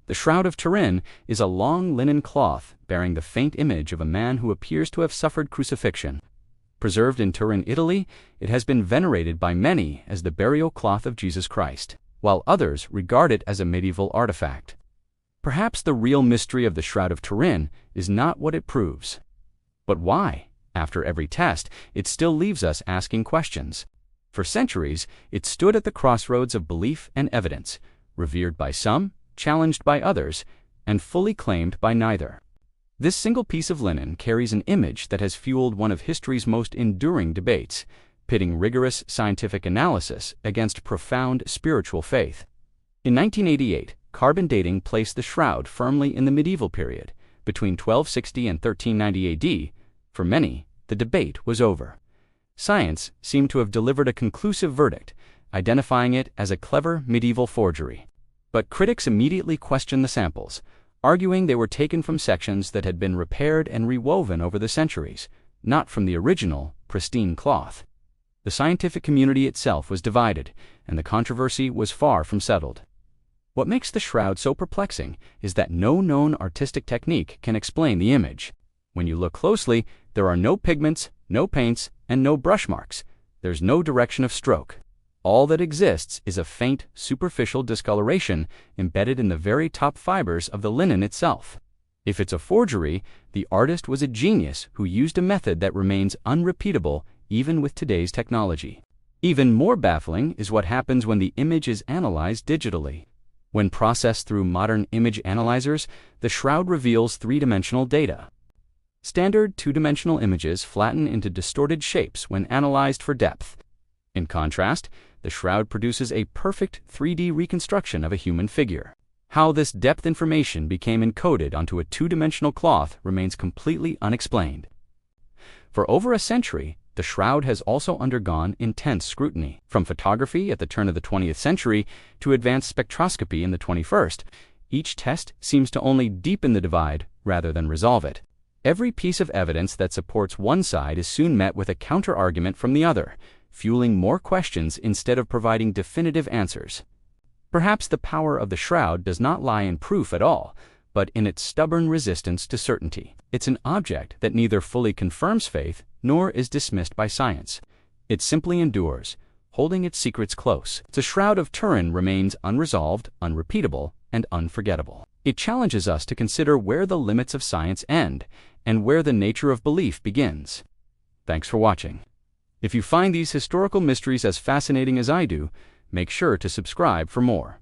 The Shroud of Turin is a long linen cloth bearing the faint image of a man who appears to have suffered crucifixion. Preserved in Turin, Italy, it has been venerated by many as the burial cloth of Jesus Christ, while others regard it as a medieval artifact. Perhaps the real mystery of the Shroud of Turin is not what it proves. But why, after every test, it still leaves us asking questions? For centuries, it stood at the crossroads of belief and evidence, revered by some, challenged by others, and fully claimed by neither. This single piece of linen carries an image that has fueled one of history's most enduring debates, pitting rigorous scientific analysis against profound spiritual faith. In 1988, carbon dating placed the shroud firmly in the medieval period, between 1260 and 1390 AD. For many, the debate was over. Science seemed to have delivered a conclusive verdict, identifying it as a clever medieval forgery. But critics immediately questioned the samples, arguing they were taken from sections that had been repaired and rewoven over the centuries, not from the original, pristine cloth. The scientific community itself was divided, and the controversy was far from settled. What makes the shroud so perplexing is that no known artistic technique can explain the image. When you look closely, there are no pigments, no paints, and no brush marks. There's no direction of stroke. All that exists is a faint, superficial discoloration embedded in the very top fibers of the linen itself. If it's a forgery, the artist was a genius who used a method that remains unrepeatable even with today's technology. Even more baffling is what happens when the image is analyzed digitally. When processed through modern image analyzers, the shroud reveals three-dimensional data. Standard two-dimensional images flatten into distorted shapes when analyzed for depth. In contrast, the shroud produces a perfect 3D reconstruction of a human figure. How this depth information became encoded onto a two-dimensional cloth remains completely unexplained. For over a century, the shroud has also undergone intense scrutiny. From photography at the turn of the 20th century to advanced spectroscopy in the 21st, each test seems to only deepen the divide rather than resolve it. Every piece of evidence that supports one side is soon met with a counter-argument from the other, fueling more questions instead of providing definitive answers. Perhaps the power of the shroud does not lie in proof at all, but in its stubborn resistance to certainty. It's an object that neither fully confirms faith nor is dismissed by science. It simply endures, holding its secrets close. The Shroud of Turin remains unresolved, unrepeatable, and unforgettable. It challenges us to consider where the limits of science end and where the nature of belief begins. Thanks for watching. If you find these historical mysteries as fascinating as I do, make sure to subscribe for more.